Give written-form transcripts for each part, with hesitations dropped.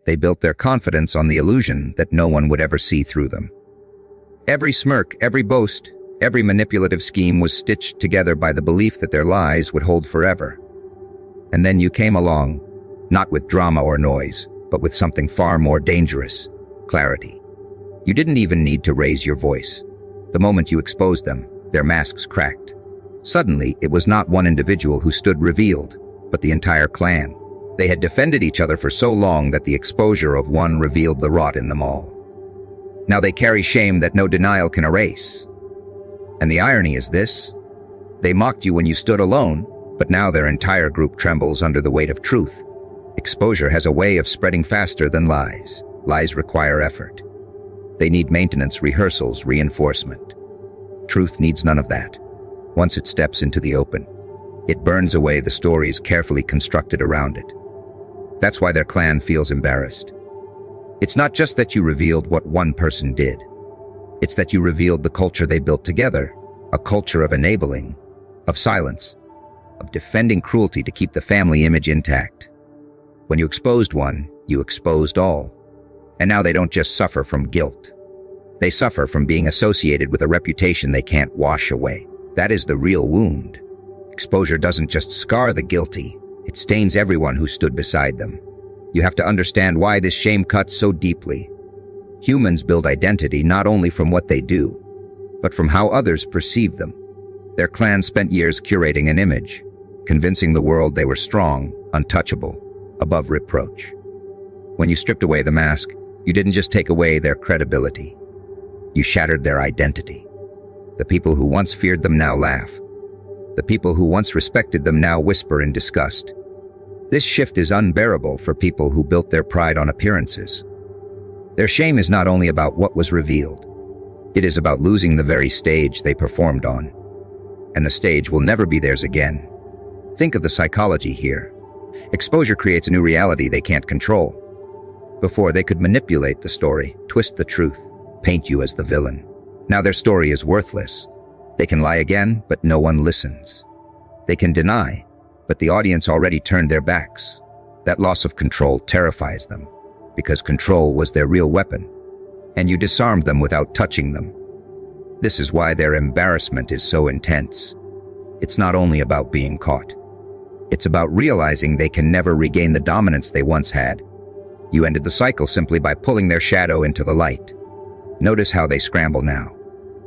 They built their confidence on the illusion that no one would ever see through them. Every smirk, every boast, every manipulative scheme was stitched together by the belief that their lies would hold forever. And then you came along, not with drama or noise, but with something far more dangerous: clarity. You didn't even need to raise your voice. The moment you exposed them, their masks cracked. Suddenly, it was not one individual who stood revealed, but the entire clan. They had defended each other for so long that the exposure of one revealed the rot in them all. Now they carry shame that no denial can erase. And the irony is this: they mocked you when you stood alone, but now their entire group trembles under the weight of truth. Exposure has a way of spreading faster than lies. Lies require effort. They need maintenance, rehearsals, reinforcement. Truth needs none of that. Once it steps into the open, it burns away the stories carefully constructed around it. That's why their clan feels embarrassed. It's not just that you revealed what one person did. It's that you revealed the culture they built together, a culture of enabling, of silence, of defending cruelty to keep the family image intact. When you exposed one, you exposed all. And now they don't just suffer from guilt. They suffer from being associated with a reputation they can't wash away. That is the real wound. Exposure doesn't just scar the guilty, it stains everyone who stood beside them. You have to understand why this shame cuts so deeply. Humans build identity not only from what they do, but from how others perceive them. Their clan spent years curating an image, convincing the world they were strong, untouchable, above reproach. When you stripped away the mask, you didn't just take away their credibility. You shattered their identity. The people who once feared them now laugh. The people who once respected them now whisper in disgust. This shift is unbearable for people who built their pride on appearances. Their shame is not only about what was revealed, it is about losing the very stage they performed on. And the stage will never be theirs again. Think of the psychology here. Exposure creates a new reality they can't control. Before, they could manipulate the story, twist the truth, paint you as the villain. Now their story is worthless. They can lie again, but no one listens. They can deny, but the audience already turned their backs. That loss of control terrifies them, because control was their real weapon, and you disarmed them without touching them. This is why their embarrassment is so intense. It's not only about being caught. It's about realizing they can never regain the dominance they once had. You ended the cycle simply by pulling their shadow into the light. Notice how they scramble now.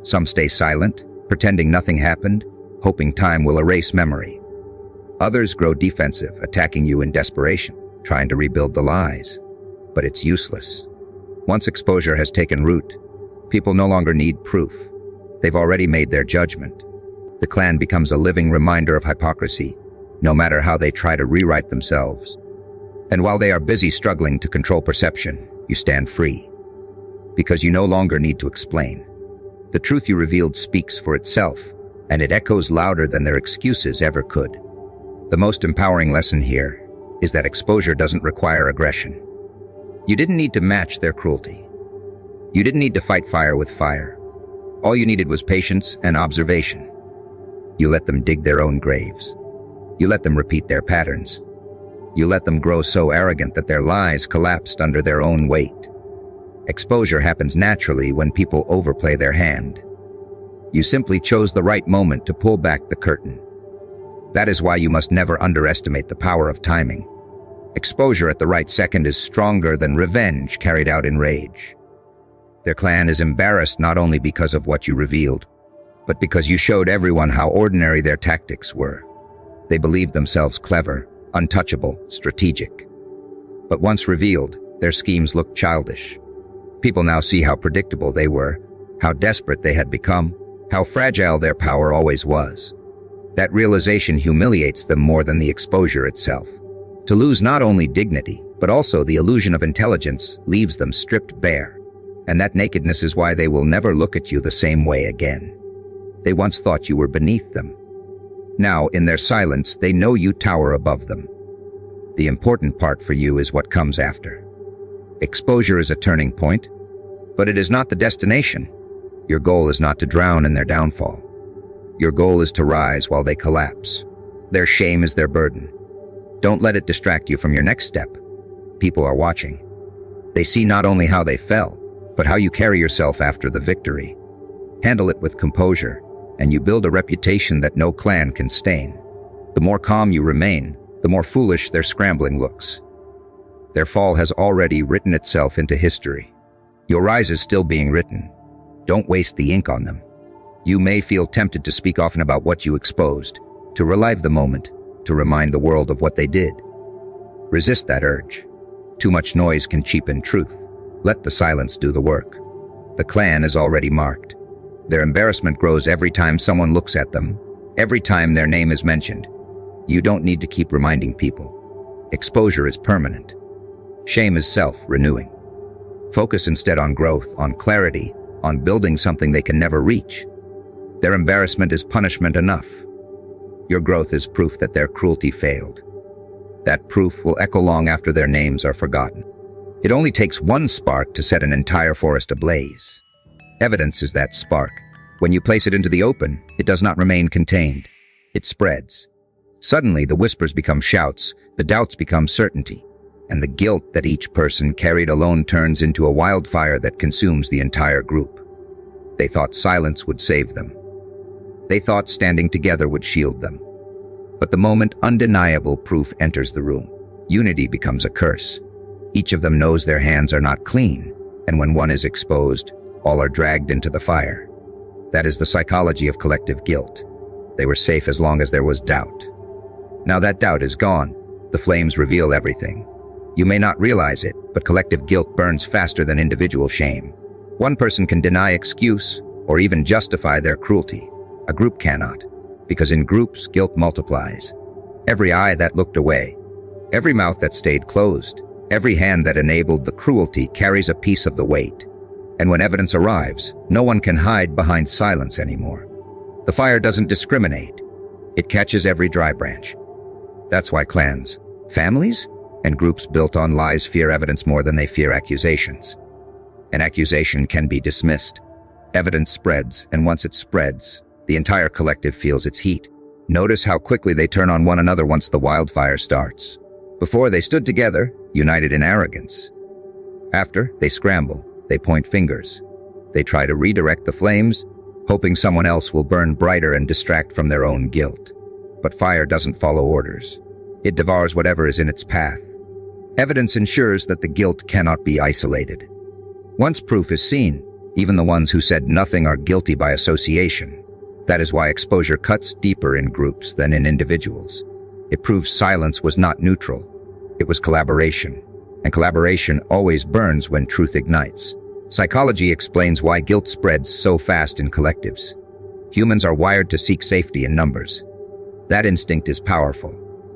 Some stay silent, pretending nothing happened, hoping time will erase memory. Others grow defensive, attacking you in desperation, trying to rebuild the lies. But it's useless. Once exposure has taken root, people no longer need proof. They've already made their judgment. The clan becomes a living reminder of hypocrisy, no matter how they try to rewrite themselves. And while they are busy struggling to control perception, you stand free. Because you no longer need to explain. The truth you revealed speaks for itself, and it echoes louder than their excuses ever could. The most empowering lesson here is that exposure doesn't require aggression. You didn't need to match their cruelty. You didn't need to fight fire with fire. All you needed was patience and observation. You let them dig their own graves. You let them repeat their patterns. You let them grow so arrogant that their lies collapsed under their own weight. Exposure happens naturally when people overplay their hand. You simply chose the right moment to pull back the curtain. That is why you must never underestimate the power of timing. Exposure at the right second is stronger than revenge carried out in rage. Their clan is embarrassed not only because of what you revealed, but because you showed everyone how ordinary their tactics were. They believed themselves clever, untouchable, strategic. But once revealed, their schemes looked childish. People now see how predictable they were, how desperate they had become, how fragile their power always was. That realization humiliates them more than the exposure itself. To lose not only dignity, but also the illusion of intelligence leaves them stripped bare. And that nakedness is why they will never look at you the same way again. They once thought you were beneath them. Now, in their silence, they know you tower above them. The important part for you is what comes after. Exposure is a turning point, but it is not the destination. Your goal is not to drown in their downfall. Your goal is to rise while they collapse. Their shame is their burden. Don't let it distract you from your next step. People are watching. They see not only how they fell, but how you carry yourself after the victory. Handle it with composure, and you build a reputation that no clan can stain. The more calm you remain, the more foolish their scrambling looks. Their fall has already written itself into history. Your rise is still being written. Don't waste the ink on them. You may feel tempted to speak often about what you exposed, to relive the moment, to remind the world of what they did. Resist that urge. Too much noise can cheapen truth. Let the silence do the work. The clan is already marked. Their embarrassment grows every time someone looks at them, every time their name is mentioned. You don't need to keep reminding people. Exposure is permanent. Shame is self-renewing. Focus instead on growth, on clarity, on building something they can never reach. Their embarrassment is punishment enough. Your growth is proof that their cruelty failed. That proof will echo long after their names are forgotten. It only takes one spark to set an entire forest ablaze. Evidence is that spark. When you place it into the open, it does not remain contained. It spreads. Suddenly, the whispers become shouts, the doubts become certainty, and the guilt that each person carried alone turns into a wildfire that consumes the entire group. They thought silence would save them. They thought standing together would shield them. But the moment undeniable proof enters the room, unity becomes a curse. Each of them knows their hands are not clean, and when one is exposed, all are dragged into the fire. That is the psychology of collective guilt. They were safe as long as there was doubt. Now that doubt is gone, the flames reveal everything. You may not realize it, but collective guilt burns faster than individual shame. One person can deny excuse or even justify their cruelty. A group cannot, because in groups, guilt multiplies. Every eye that looked away, every mouth that stayed closed, every hand that enabled the cruelty carries a piece of the weight. And when evidence arrives, no one can hide behind silence anymore. The fire doesn't discriminate. It catches every dry branch. That's why clans, families, and groups built on lies fear evidence more than they fear accusations. An accusation can be dismissed. Evidence spreads, and once it spreads, the entire collective feels its heat. Notice how quickly they turn on one another once the wildfire starts. Before, they stood together, united in arrogance. After, they scramble, they point fingers. They try to redirect the flames, hoping someone else will burn brighter and distract from their own guilt. But fire doesn't follow orders. It devours whatever is in its path. Evidence ensures that the guilt cannot be isolated. Once proof is seen, even the ones who said nothing are guilty by association. That is why exposure cuts deeper in groups than in individuals. It proves silence was not neutral. It was collaboration. And collaboration always burns when truth ignites. Psychology explains why guilt spreads so fast in collectives. Humans are wired to seek safety in numbers. That instinct is powerful,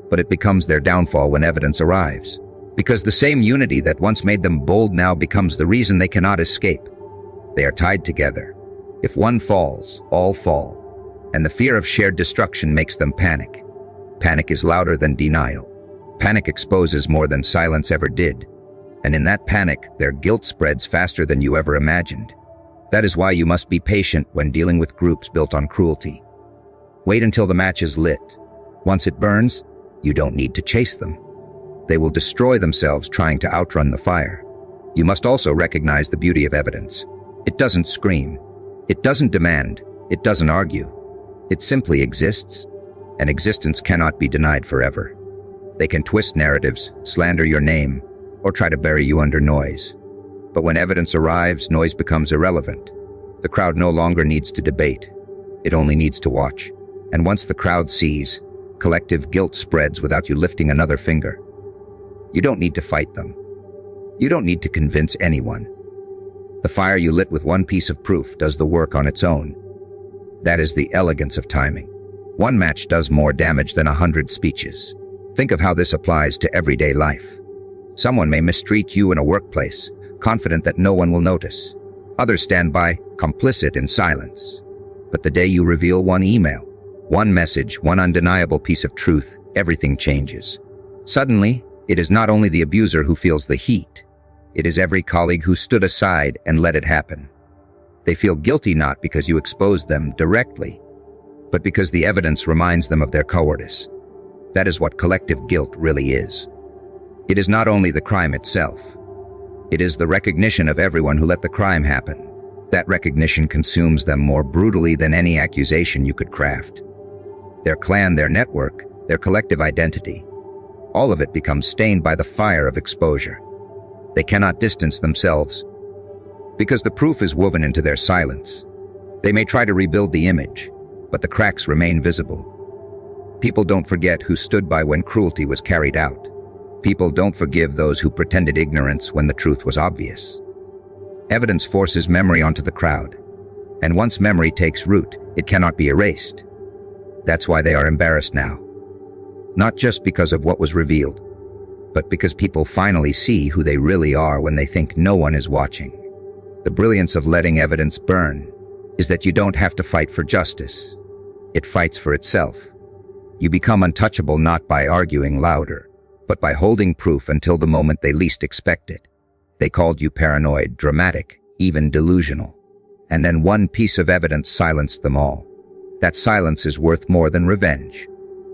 but it becomes their downfall when evidence arrives. Because the same unity that once made them bold now becomes the reason they cannot escape. They are tied together. If one falls, all fall. And the fear of shared destruction makes them panic. Panic is louder than denial. Panic exposes more than silence ever did. And in that panic, their guilt spreads faster than you ever imagined. That is why you must be patient when dealing with groups built on cruelty. Wait until the match is lit. Once it burns, you don't need to chase them. They will destroy themselves trying to outrun the fire. You must also recognize the beauty of evidence. It doesn't scream. It doesn't demand. It doesn't argue. It simply exists, and existence cannot be denied forever. They can twist narratives, slander your name, or try to bury you under noise. But when evidence arrives, noise becomes irrelevant. The crowd no longer needs to debate. It only needs to watch. And once the crowd sees, collective guilt spreads without you lifting another finger. You don't need to fight them. You don't need to convince anyone. The fire you lit with one piece of proof does the work on its own. That is the elegance of timing. One match does more damage than 100 speeches. Think of how this applies to everyday life. Someone may mistreat you in a workplace, confident that no one will notice. Others stand by, complicit in silence. But the day you reveal one email, one message, one undeniable piece of truth, everything changes. Suddenly, it is not only the abuser who feels the heat. It is every colleague who stood aside and let it happen. They feel guilty not because you exposed them directly, but because the evidence reminds them of their cowardice. That is what collective guilt really is. It is not only the crime itself. It is the recognition of everyone who let the crime happen. That recognition consumes them more brutally than any accusation you could craft. Their clan, their network, their collective identity, all of it becomes stained by the fire of exposure. They cannot distance themselves, because the proof is woven into their silence. They may try to rebuild the image, but the cracks remain visible. People don't forget who stood by when cruelty was carried out. People don't forgive those who pretended ignorance when the truth was obvious. Evidence forces memory onto the crowd, and once memory takes root, it cannot be erased. That's why they are embarrassed now. Not just because of what was revealed, but because people finally see who they really are when they think no one is watching. The brilliance of letting evidence burn is that you don't have to fight for justice. It fights for itself. You become untouchable not by arguing louder, but by holding proof until the moment they least expect it. They called you paranoid, dramatic, even delusional. And then one piece of evidence silenced them all. That silence is worth more than revenge.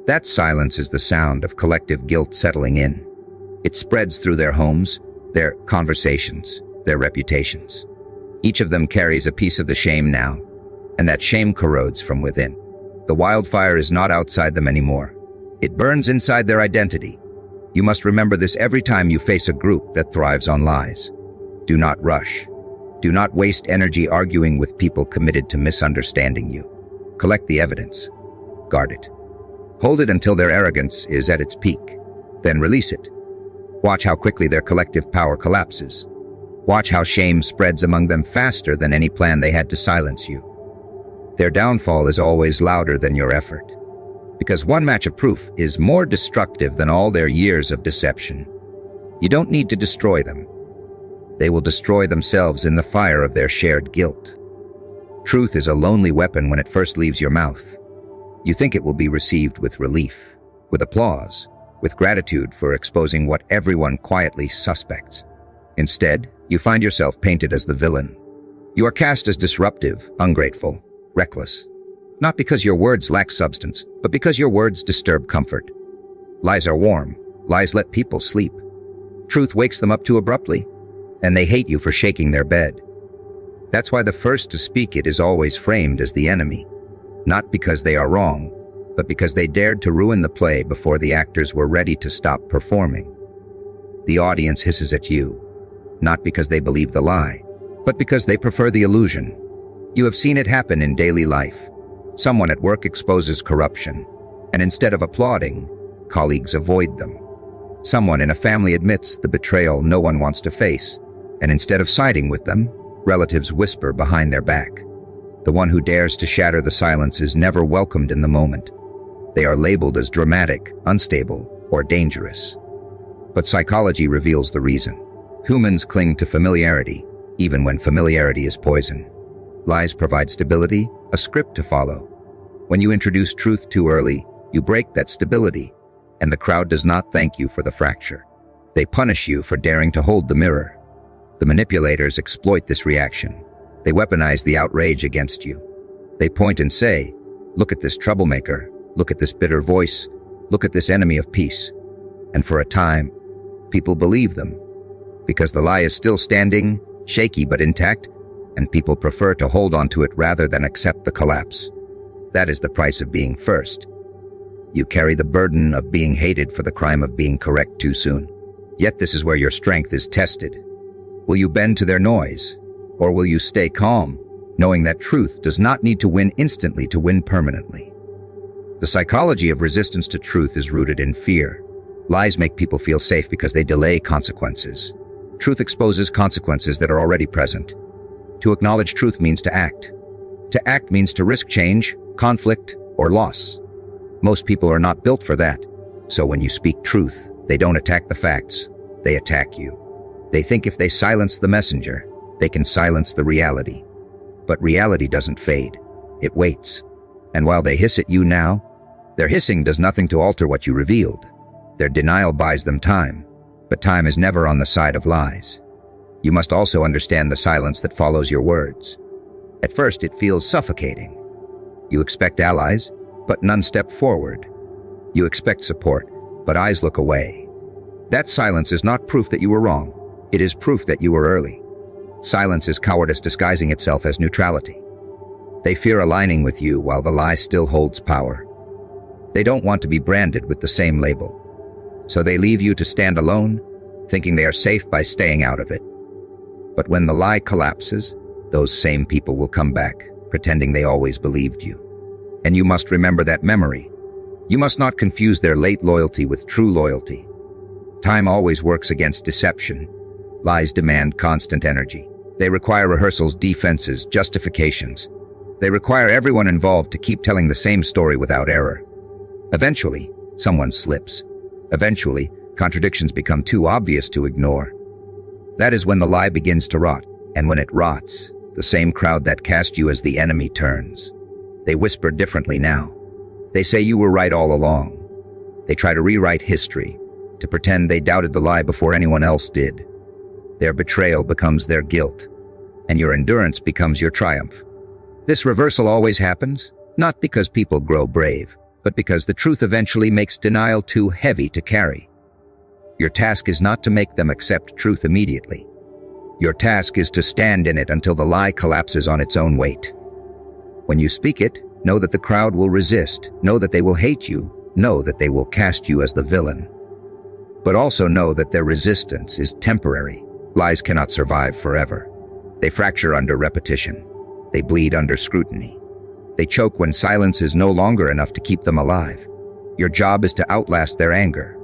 That silence is the sound of collective guilt settling in. It spreads through their homes, their conversations, their reputations. Each of them carries a piece of the shame now, and that shame corrodes from within. The wildfire is not outside them anymore. It burns inside their identity. You must remember this every time you face a group that thrives on lies. Do not rush. Do not waste energy arguing with people committed to misunderstanding you. Collect the evidence. Guard it. Hold it until their arrogance is at its peak. Then release it. Watch how quickly their collective power collapses. Watch how shame spreads among them faster than any plan they had to silence you. Their downfall is always louder than your effort, because one match of proof is more destructive than all their years of deception. You don't need to destroy them. They will destroy themselves in the fire of their shared guilt. Truth is a lonely weapon when it first leaves your mouth. You think it will be received with relief, with applause, with gratitude for exposing what everyone quietly suspects. Instead, you find yourself painted as the villain. You are cast as disruptive, ungrateful, reckless. Not because your words lack substance, but because your words disturb comfort. Lies are warm. Lies let people sleep. Truth wakes them up too abruptly, and they hate you for shaking their bed. That's why the first to speak it is always framed as the enemy. Not because they are wrong, but because they dared to ruin the play before the actors were ready to stop performing. The audience hisses at you, not because they believe the lie, but because they prefer the illusion. You have seen it happen in daily life. Someone at work exposes corruption, and instead of applauding, colleagues avoid them. Someone in a family admits the betrayal no one wants to face, and instead of siding with them, relatives whisper behind their back. The one who dares to shatter the silence is never welcomed in the moment. They are labeled as dramatic, unstable, or dangerous. But psychology reveals the reason. Humans cling to familiarity, even when familiarity is poison. Lies provide stability, a script to follow. When you introduce truth too early, you break that stability, and the crowd does not thank you for the fracture. They punish you for daring to hold the mirror. The manipulators exploit this reaction. They weaponize the outrage against you. They point and say, "Look at this troublemaker. Look at this bitter voice. Look at this enemy of peace." And for a time, people believe them, because the lie is still standing, shaky but intact, and people prefer to hold on to it rather than accept the collapse. That is the price of being first. You carry the burden of being hated for the crime of being correct too soon. Yet this is where your strength is tested. Will you bend to their noise, or will you stay calm, knowing that truth does not need to win instantly to win permanently? The psychology of resistance to truth is rooted in fear. Lies make people feel safe because they delay consequences. Truth exposes consequences that are already present. To acknowledge truth means to act. To act means to risk change, conflict, or loss. Most people are not built for that. So when you speak truth, they don't attack the facts, they attack you. They think if they silence the messenger, they can silence the reality. But reality doesn't fade. It waits. And while they hiss at you now, their hissing does nothing to alter what you revealed. Their denial buys them time, but time is never on the side of lies. You must also understand the silence that follows your words. At first, it feels suffocating. You expect allies, but none step forward. You expect support, but eyes look away. That silence is not proof that you were wrong. It is proof that you were early. Silence is cowardice disguising itself as neutrality. They fear aligning with you while the lie still holds power. They don't want to be branded with the same label. So they leave you to stand alone, thinking they are safe by staying out of it. But when the lie collapses, those same people will come back, pretending they always believed you. And you must remember that memory. You must not confuse their late loyalty with true loyalty. Time always works against deception. Lies demand constant energy. They require rehearsals, defenses, justifications. They require everyone involved to keep telling the same story without error. Eventually, someone slips. Eventually, contradictions become too obvious to ignore. That is when the lie begins to rot, and when it rots, the same crowd that cast you as the enemy turns. They whisper differently now. They say you were right all along. They try to rewrite history, to pretend they doubted the lie before anyone else did. Their betrayal becomes their guilt, and your endurance becomes your triumph. This reversal always happens, not because people grow brave, but because the truth eventually makes denial too heavy to carry. Your task is not to make them accept truth immediately. Your task is to stand in it until the lie collapses on its own weight. When you speak it, know that the crowd will resist, know that they will hate you, know that they will cast you as the villain. But also know that their resistance is temporary. Lies cannot survive forever. They fracture under repetition. They bleed under scrutiny. They choke when silence is no longer enough to keep them alive. Your job is to outlast their anger.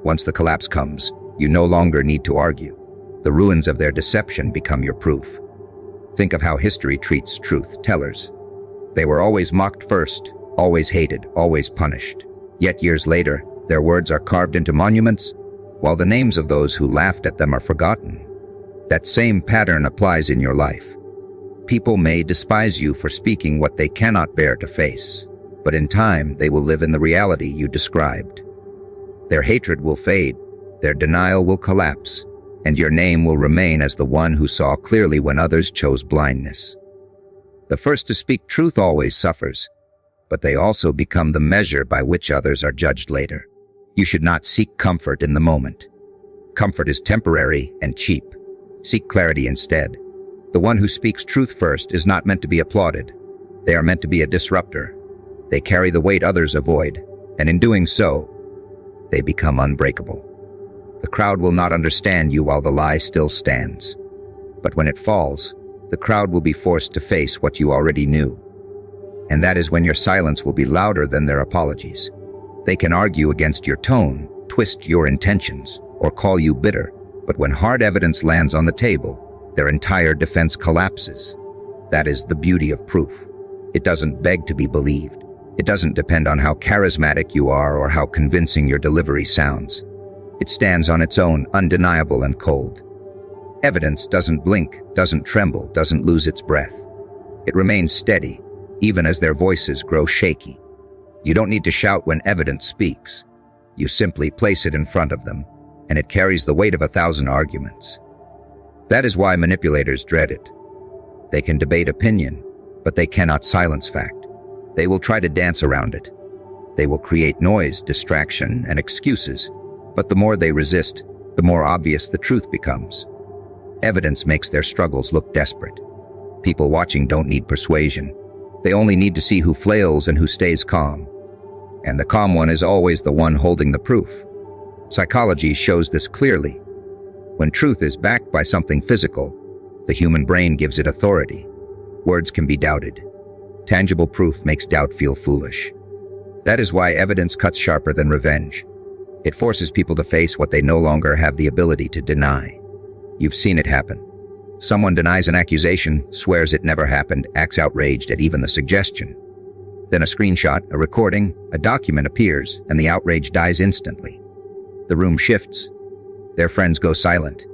Once the collapse comes, you no longer need to argue. The ruins of their deception become your proof. Think of how history treats truth tellers. They were always mocked first, always hated, always punished. Yet years later, their words are carved into monuments, while the names of those who laughed at them are forgotten. That same pattern applies in your life. People may despise you for speaking what they cannot bear to face, but in time they will live in the reality you described. Their hatred will fade, their denial will collapse, and your name will remain as the one who saw clearly when others chose blindness. The first to speak truth always suffers, but they also become the measure by which others are judged later. You should not seek comfort in the moment. Comfort is temporary and cheap. Seek clarity instead. The one who speaks truth first is not meant to be applauded. They are meant to be a disruptor. They carry the weight others avoid, and in doing so, they become unbreakable. The crowd will not understand you while the lie still stands. But when it falls, the crowd will be forced to face what you already knew. And that is when your silence will be louder than their apologies. They can argue against your tone, twist your intentions, or call you bitter, but when hard evidence lands on the table, their entire defense collapses. That is the beauty of proof. It doesn't beg to be believed. It doesn't depend on how charismatic you are or how convincing your delivery sounds. It stands on its own, undeniable and cold. Evidence doesn't blink, doesn't tremble, doesn't lose its breath. It remains steady, even as their voices grow shaky. You don't need to shout when evidence speaks. You simply place it in front of them, and it carries the weight of 1,000 arguments. That is why manipulators dread it. They can debate opinion, but they cannot silence fact. They will try to dance around it. They will create noise, distraction, and excuses, but the more they resist, the more obvious the truth becomes. Evidence makes their struggles look desperate. People watching don't need persuasion. They only need to see who flails and who stays calm. And the calm one is always the one holding the proof. Psychology shows this clearly. When truth is backed by something physical, the human brain gives it authority. Words can be doubted. Tangible proof makes doubt feel foolish. That is why evidence cuts sharper than revenge. It forces people to face what they no longer have the ability to deny. You've seen it happen. Someone denies an accusation, swears it never happened, acts outraged at even the suggestion. Then a screenshot, a recording, a document appears, and the outrage dies instantly. The room shifts. Their friends go silent.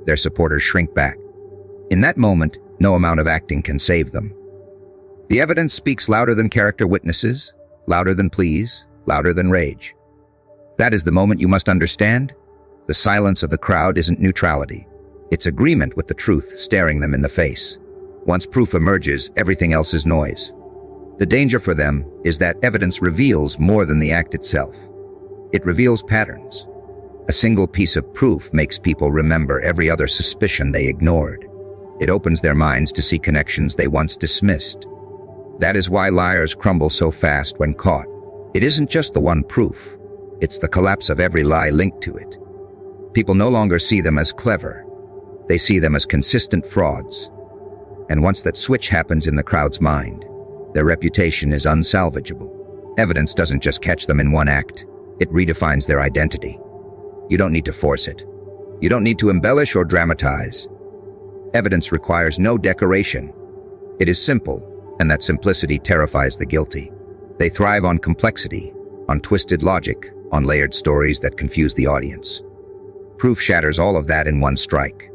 Their supporters shrink back. In that moment, no amount of acting can save them. The evidence speaks louder than character witnesses, louder than pleas, louder than rage. That is the moment you must understand. The silence of the crowd isn't neutrality. It's agreement with the truth staring them in the face. Once proof emerges, everything else is noise. The danger for them is that evidence reveals more than the act itself. It reveals patterns. A single piece of proof makes people remember every other suspicion they ignored. It opens their minds to see connections they once dismissed. That is why liars crumble so fast when caught. It isn't just the one proof. It's the collapse of every lie linked to it. People no longer see them as clever. They see them as consistent frauds. And once that switch happens in the crowd's mind, their reputation is unsalvageable. Evidence doesn't just catch them in one act. It redefines their identity. You don't need to force it. You don't need to embellish or dramatize. Evidence requires no decoration. It is simple, and that simplicity terrifies the guilty. They thrive on complexity, on twisted logic, on layered stories that confuse the audience. Proof shatters all of that in one strike.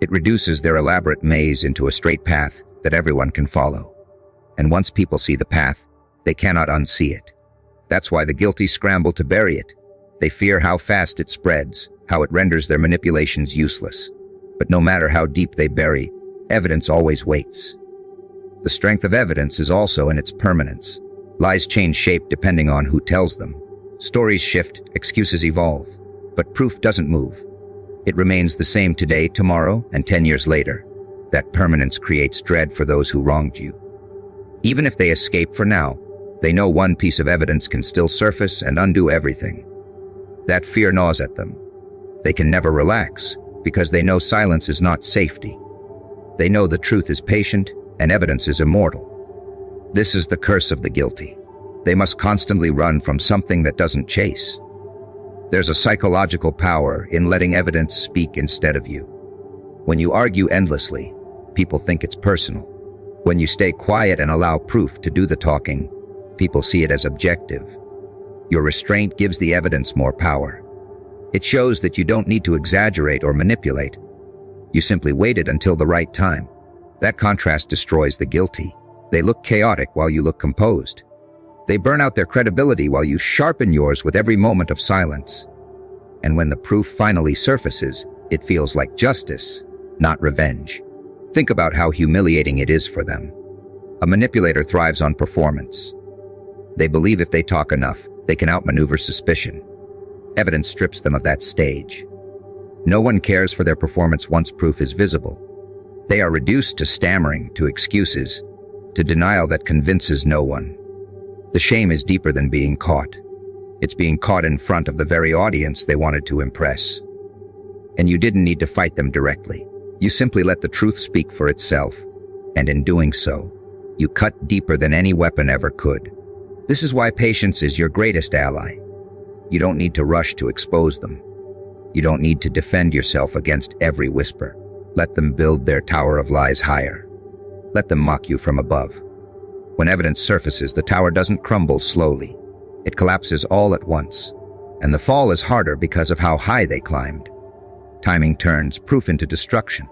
It reduces their elaborate maze into a straight path that everyone can follow. And once people see the path, they cannot unsee it. That's why the guilty scramble to bury it. They fear how fast it spreads, how it renders their manipulations useless. But no matter how deep they bury, evidence always waits. The strength of evidence is also in its permanence. Lies change shape depending on who tells them. Stories shift, excuses evolve, but proof doesn't move. It remains the same today, tomorrow, and 10 years later. That permanence creates dread for those who wronged you. Even if they escape for now, they know one piece of evidence can still surface and undo everything. That fear gnaws at them. They can never relax, because they know silence is not safety. They know the truth is patient and evidence is immortal. This is the curse of the guilty. They must constantly run from something that doesn't chase. There's a psychological power in letting evidence speak instead of you. When you argue endlessly, people think it's personal. When you stay quiet and allow proof to do the talking, people see it as objective. Your restraint gives the evidence more power. It shows that you don't need to exaggerate or manipulate. You simply waited until the right time. That contrast destroys the guilty. They look chaotic while you look composed. They burn out their credibility while you sharpen yours with every moment of silence. And when the proof finally surfaces, it feels like justice, not revenge. Think about how humiliating it is for them. A manipulator thrives on performance. They believe if they talk enough, they can outmaneuver suspicion. Evidence strips them of that stage. No one cares for their performance once proof is visible. They are reduced to stammering, to excuses, to denial that convinces no one. The shame is deeper than being caught. It's being caught in front of the very audience they wanted to impress. And you didn't need to fight them directly. You simply let the truth speak for itself. And in doing so, you cut deeper than any weapon ever could. This is why patience is your greatest ally. You don't need to rush to expose them. You don't need to defend yourself against every whisper. Let them build their tower of lies higher. Let them mock you from above. When evidence surfaces, the tower doesn't crumble slowly. It collapses all at once. And the fall is harder because of how high they climbed. Timing turns proof into destruction.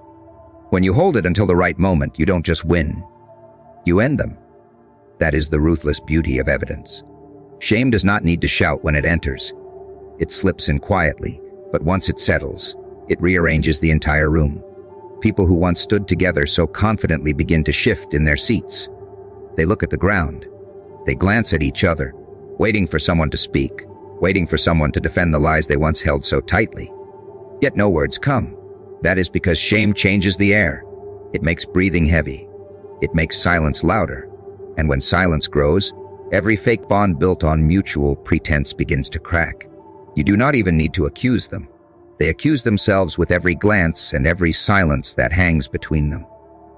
When you hold it until the right moment, you don't just win. You end them. That is the ruthless beauty of evidence. Shame does not need to shout when it enters. It slips in quietly, but once it settles, it rearranges the entire room. People who once stood together so confidently begin to shift in their seats. They look at the ground. They glance at each other, waiting for someone to speak, waiting for someone to defend the lies they once held so tightly. Yet no words come. That is because shame changes the air. It makes breathing heavy. It makes silence louder. And when silence grows, every fake bond built on mutual pretense begins to crack. You do not even need to accuse them. They accuse themselves with every glance and every silence that hangs between them.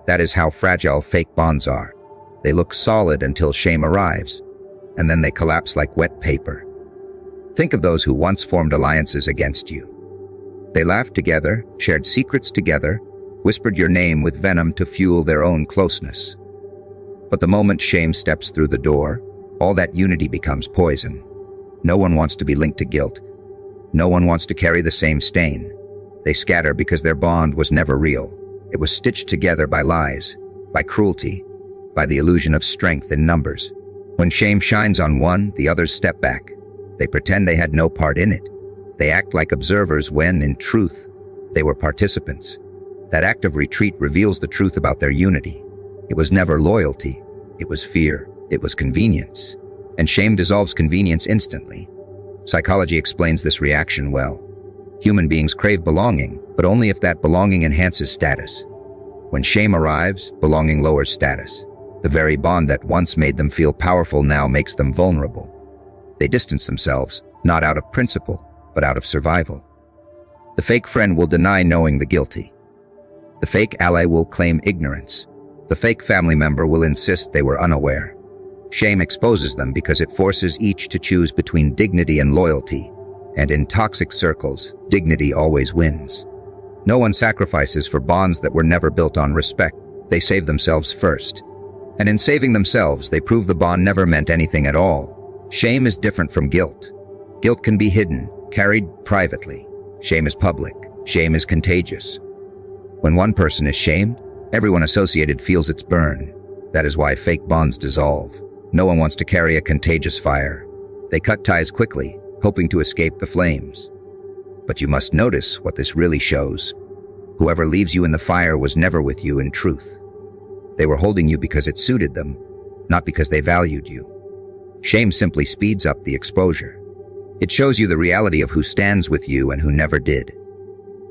That is how fragile fake bonds are. They look solid until shame arrives, and then they collapse like wet paper. Think of those who once formed alliances against you. They laughed together, shared secrets together, whispered your name with venom to fuel their own closeness. But the moment shame steps through the door, all that unity becomes poison. No one wants to be linked to guilt. No one wants to carry the same stain. They scatter because their bond was never real. It was stitched together by lies, by cruelty, by the illusion of strength in numbers. When shame shines on one, the others step back. They pretend they had no part in it. They act like observers when, in truth, they were participants. That act of retreat reveals the truth about their unity. It was never loyalty. It was fear. It was convenience. And shame dissolves convenience instantly. Psychology explains this reaction well. Human beings crave belonging, but only if that belonging enhances status. When shame arrives, belonging lowers status. The very bond that once made them feel powerful now makes them vulnerable. They distance themselves, not out of principle, but out of survival. The fake friend will deny knowing the guilty. The fake ally will claim ignorance. The fake family member will insist they were unaware. Shame exposes them because it forces each to choose between dignity and loyalty. And in toxic circles, dignity always wins. No one sacrifices for bonds that were never built on respect. They save themselves first. And in saving themselves, they prove the bond never meant anything at all. Shame is different from guilt. Guilt can be hidden, carried privately. Shame is public. Shame is contagious. When one person is shamed, everyone associated feels its burn. That is why fake bonds dissolve. No one wants to carry a contagious fire. They cut ties quickly, hoping to escape the flames. But you must notice what this really shows. Whoever leaves you in the fire was never with you in truth. They were holding you because it suited them, not because they valued you. Shame simply speeds up the exposure. It shows you the reality of who stands with you and who never did.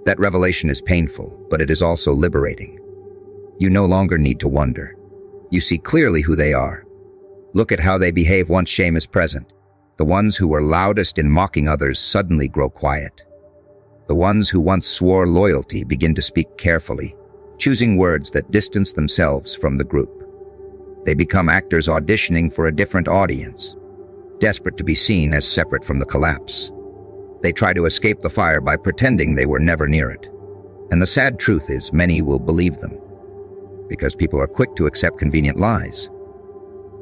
That revelation is painful, but it is also liberating. You no longer need to wonder. You see clearly who they are. Look at how they behave once shame is present. The ones who were loudest in mocking others suddenly grow quiet. The ones who once swore loyalty begin to speak carefully, choosing words that distance themselves from the group. They become actors auditioning for a different audience, desperate to be seen as separate from the collapse. They try to escape the fire by pretending they were never near it. And the sad truth is many will believe them, because people are quick to accept convenient lies.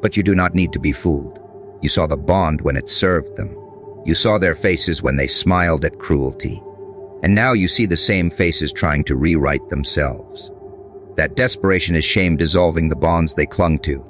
But you do not need to be fooled. You saw the bond when it served them. You saw their faces when they smiled at cruelty. And now you see the same faces trying to rewrite themselves. That desperation is shame dissolving the bonds they clung to.